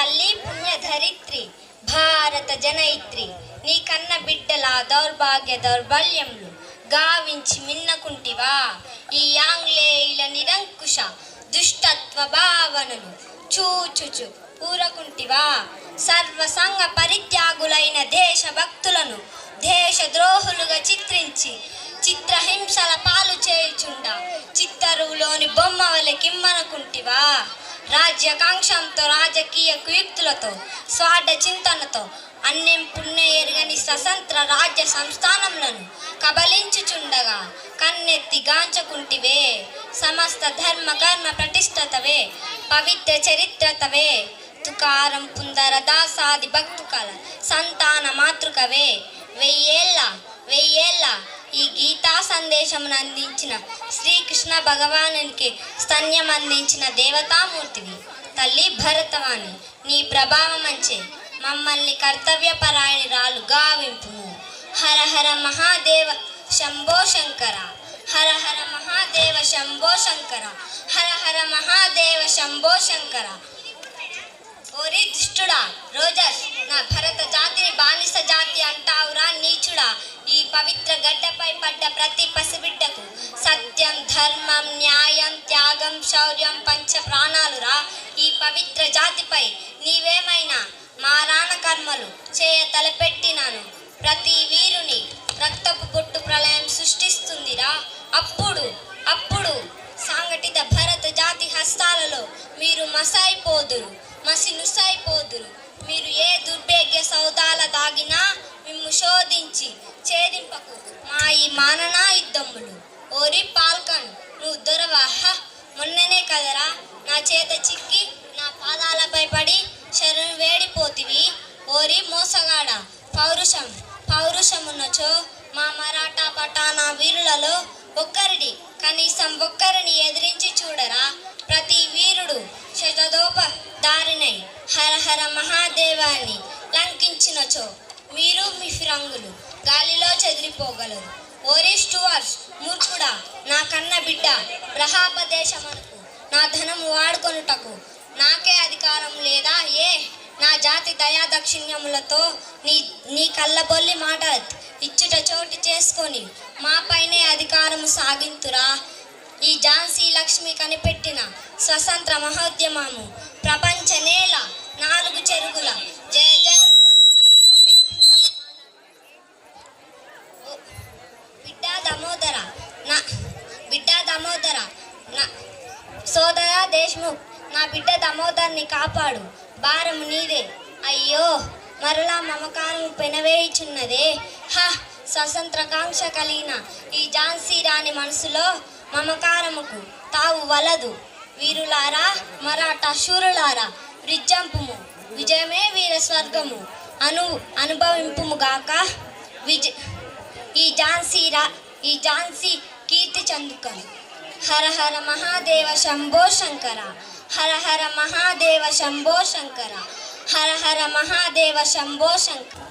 తల్లి పుణ్యధరిత్రి భారత జనయిత్రి నీ కన్న బిడ్డల దౌర్భాగ్య దౌర్బల్యములు గావించి మిన్నకుంటివా. ఈ ఆంగ్లేయుల నిరంకుశ దుష్టత్వ భావనలు చూచుచు ఊరకుంటివా. సర్వసంగ పరిత్యాగులైన దేశభక్తులను దేశద్రోహులుగా చిత్రించి చిత్రహింసల పాలు చేయుచుండా చిత్తరువులోని బొమ్మ వలె కిమ్మనకుంటివా. రాజ్యకాంక్షంతో రాజకీయ కుయుక్తులతో స్వార్థ చింతనతో అన్యం పుణ్య ఎరగని స్వతంత్ర రాజ్య సంస్థానములను కబలించుచుండగా కన్నెత్తి గాంచకుంటివే. సమస్త ధర్మ కర్మ ప్రతిష్టతవే పవిత్ర చరిత్రతవే తుకారం పుందర దాసాది భక్తుకల సంతాన మాతృకవే. వెయ్యేళ్ళ ఈ గీతా సందేశమును అందించిన శ్రీకృష్ణ భగవానునికి స్తన్యం అందించిన దేవతామూర్తివి తల్లి భరతవాణి. నీ ప్రభావమంచే మమ్మల్ని కర్తవ్యపరాయణురాలు గావింపుము. హర హర మహాదేవ శంభో శంకర, హర హర మహాదేవ శంభో శంకర, హర హర మహాదేవ శంభో శంకర. ఓరి దుష్టుడా రోజస్, నా భరత జాతిని బానిస జాతి అంటావురా నీచుడా. ఈ పవిత్ర గడ్డపై పడ్డ ప్రతి పసిబిడ్డకు సత్యం ధర్మం న్యాయం త్యాగం శౌర్యం పంచ ప్రాణాలురా. ఈ పవిత్ర జాతిపై నీవేమైనా మారాణ కర్మలు చేయ తలపెట్టినాను. ప్రతి వీరుని రక్తపు బొట్టు ప్రళయం సృష్టిస్తుందిరా. అప్పుడు సాంఘటిత భరత జాతి హస్తాలలో మీరు మసినుసైపోదురు. మీరు ఏ దుర్భేగ్య సౌదాల దాగినా మిమ్ము శోధించి ఛేదింపకు మా ఈ మాననా యుద్ధములు. ఓరి పాల్కన్, నువ్వు దొరవాహ మొన్ననే కదరా నా చేత చిక్కి నా పాదాలపై పడి శరణు వేడిపోతివి. ఓరి మోసగాడ, పౌరుషమున్నచో మా మరాఠా పటానా వీరులలో కనీసం ఒక్కరిని ఎదిరించి చూడరా. ప్రతి వీరుడు శతదోప దారినై హర హర మహాదేవాన్ని లంకించినచో మీరు మీ ఫిరంగులు గాలిలో చెదిరిపోగలరు. ఓరి స్టూవర్స్ మూర్ఖుడా, నా కన్న బిడ్డ గ్రహాపదేశమనుకు నా ధనము వాడుకొనుటకు నాకే అధికారం లేదా? నా జాతి దయాదక్షిణ్యములతో నీ కళ్ళబొల్లి మాట ఇచ్చుట చోటు చేసుకొని మాపైనే అధికారము సాగింతురా. ఈ ఝాన్సీ లక్ష్మి కనిపెట్టిన స్వతంత్ర మహోద్యమము ప్రపంచ నేల నాలుగు చెరుగుల జయ జయ బిడ్డా దామోదర సోదరా దేశ్ముఖ్, నా బిడ్డ దామోదర్ని కాపాడు. భారము నీదే. అయ్యో, మరలా మమకారము పెనవేయుచున్నదే. స్వతంత్రకాంక్ష కలిగిన ఈ ఝాన్సీ రాణి మనసులో మమకారముకు తావు వలదు. వీరులారా, మరాఠా శూరులారా, విజృంపుము. విజయమే వీర స్వర్గము అనుభవింపుముగాక. ఈ ఝాన్సీ కీర్తి చందుకను. హర హర మహాదేవ శంభో శంకర, హర హర మహాదేవ శంభో శంకర, హర హర మహాదేవ శంభో శంకర.